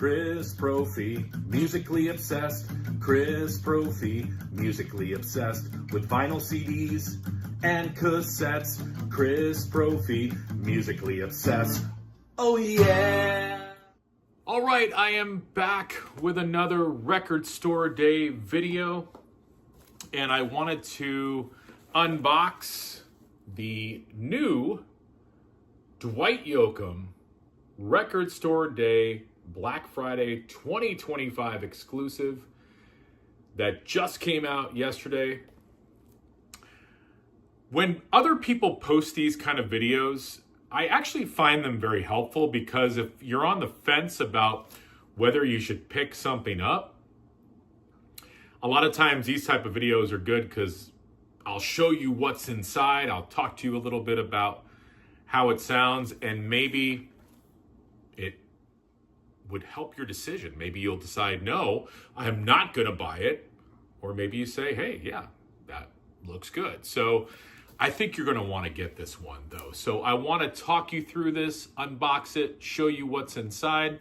Chris Profi, musically obsessed. Chris Profi, musically obsessed with vinyl CDs and cassettes. Chris Profi, musically obsessed. Oh yeah! All right, I am back with another Record Store Day video, and I wanted to unbox the new Dwight Yoakam Record Store Day Black Friday 2025 exclusive that just came out yesterday. When other people post these kind of videos, I actually find them very helpful, because if you're on the fence about whether you should pick something up, a lot of times these type of videos are good because I'll show you what's inside. I'll talk to you a little bit about how it sounds, and maybe it would help your decision. Maybe you'll decide, no, I'm not going to buy it. Or maybe you say, hey, yeah, that looks good. So I think you're going to want to get this one, though. So I want to talk you through this, unbox it, show you what's inside.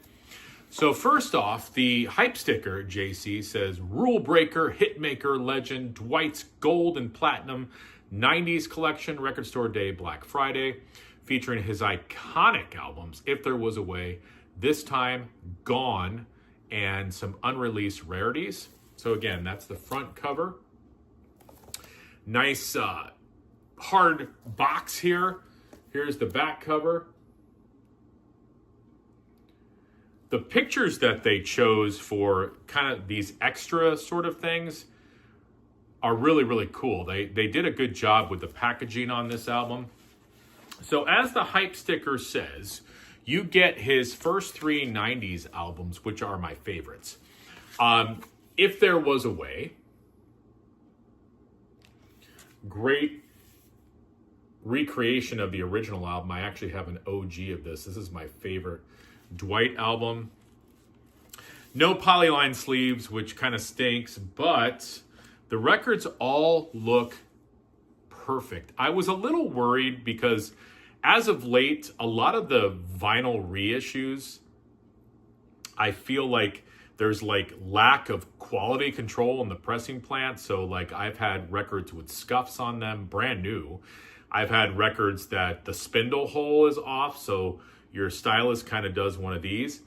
So first off, the hype sticker, JC, says, Rule Breaker, Hitmaker, Legend, Dwight's Gold and Platinum 90s Collection, Record Store Day, Black Friday, featuring his iconic albums, If There Was a Way, This Time, Gone, and some unreleased rarities. So again, that's the front cover. Nice hard box here. Here's the back cover. The pictures that they chose for kind of these extra sort of things are really, really cool. They did a good job with the packaging on this album. So as the hype sticker says, you get his first three 90s albums, which are my favorites. If There Was a Way, great recreation of the original album. I actually have an OG of this. This is my favorite Dwight album. No polyline sleeves, which kind of stinks, but the records all look perfect. I was a little worried because as of late, a lot of the vinyl reissues, I feel like there's like lack of quality control in the pressing plant. So like I've had records with scuffs on them, brand new. I've had records that the spindle hole is off, so your stylist kind of does one of these.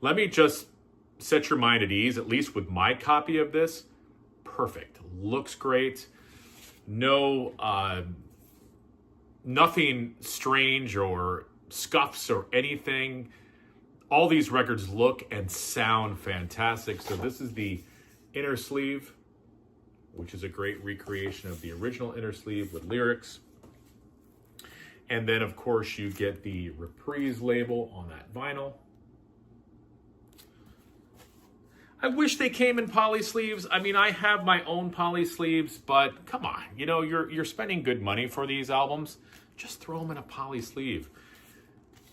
Let me just set your mind at ease, at least with my copy of this. Perfect. Looks great. No, nothing strange or scuffs or anything. All these records look and sound fantastic. So this is the inner sleeve, which is a great recreation of the original inner sleeve with lyrics. And then, of course, you get the Reprise label on that vinyl. I wish they came in poly sleeves. I mean, I have my own poly sleeves, but come on. You know, you're spending good money for these albums. Just throw them in a poly sleeve.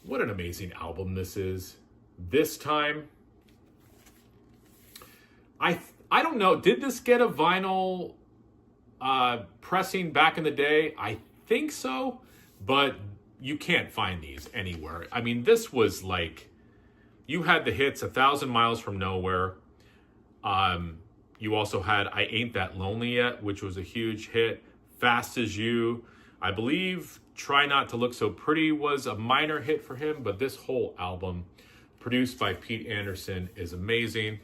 What an amazing album this is. This time, I don't know. Did this get a vinyl pressing back in the day? I think so. But you can't find these anywhere. I mean, this was like, you had the hits 1,000 Miles from Nowhere. You also had I Ain't That Lonely Yet, which was a huge hit. Fast As You. I believe Try Not to Look So Pretty was a minor hit for him, but this whole album, produced by Pete Anderson, is amazing.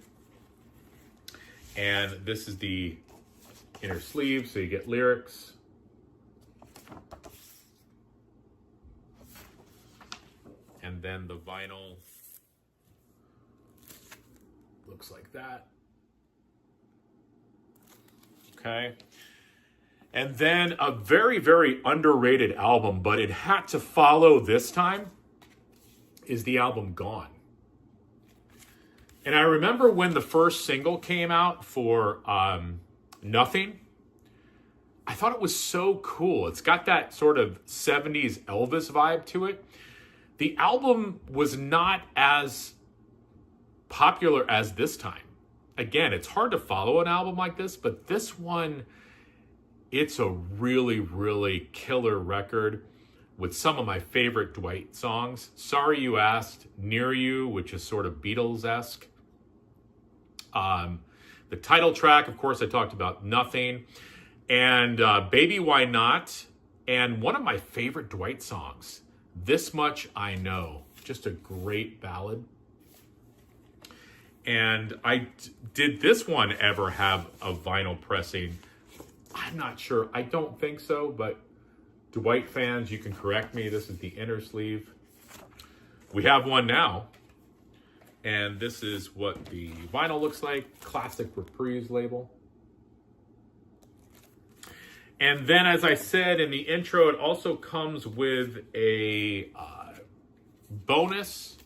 And this is the inner sleeve, so you get lyrics. And then the vinyl looks like that. Okay. And then a very, very underrated album, but it had to follow this time, is the album Gone. And I remember when the first single came out for Nothing, I thought it was so cool. It's got that sort of 70s Elvis vibe to it. The album was not as popular as this time. Again, it's hard to follow an album like this, but this one, it's a really, really killer record. with some of my favorite Dwight songs. Sorry You Asked, Near You, which is sort of Beatles-esque. The title track, of course, I talked about, Nothing. And Baby Why Not. And one of my favorite Dwight songs, This Much I Know. Just a great ballad. And did this one ever have a vinyl pressing? I'm not sure. I don't think so, but Dwight fans, you can correct me. This is the inner sleeve. We have one now. And this is what the vinyl looks like. Classic Reprise label. And then, as I said in the intro, it also comes with a bonus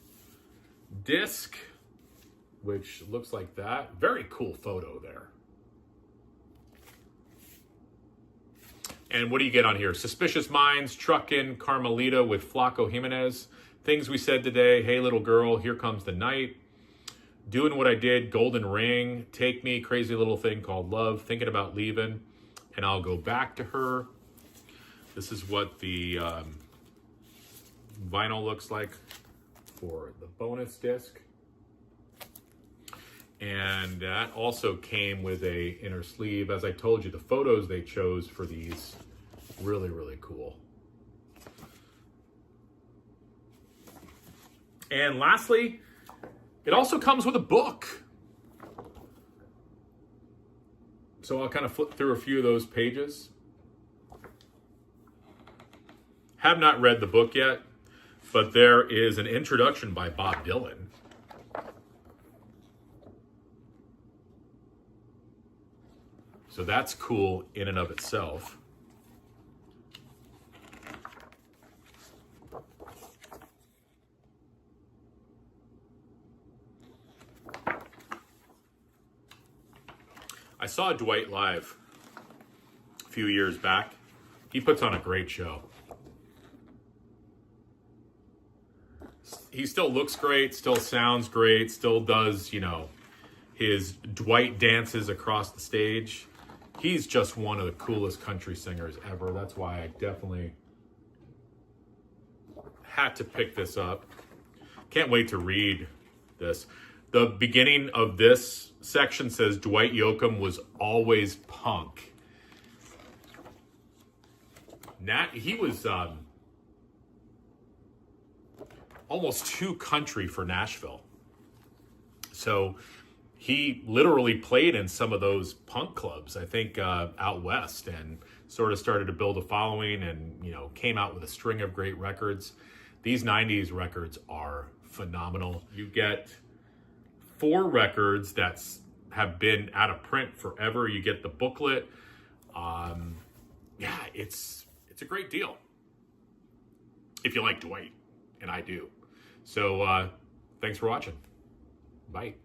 disc, which looks like that. Very cool photo there. And what do you get on here? Suspicious Minds, Truckin', Carmelita with Flaco Jimenez. Things We Said Today, Hey Little Girl, Here Comes the Night. Doing What I Did, Golden Ring, Take Me, Crazy Little Thing Called Love, Thinking About Leaving, and I'll Go Back to Her. This is what the vinyl looks like for the bonus disc. And that also came with a inner sleeve. As I told you, the photos they chose for these, really, really cool. And lastly, it also comes with a book. So I'll kind of flip through a few of those pages. Have not read the book yet, but there is an introduction by Bob Dylan. So that's cool in and of itself. I saw Dwight live a few years back. He puts on a great show. He still looks great, still sounds great, still does, his Dwight dances across the stage. He's just one of the coolest country singers ever. That's why I definitely had to pick this up. Can't wait to read this. The beginning of this section says Dwight Yoakam was always punk. He was almost too country for Nashville. So he literally played in some of those punk clubs, I think, out west, and sort of started to build a following and, came out with a string of great records. These 90s records are phenomenal. You get 4 records that have been out of print forever. You get the booklet. It's a great deal. If you like Dwight, and I do. So thanks for watching. Bye.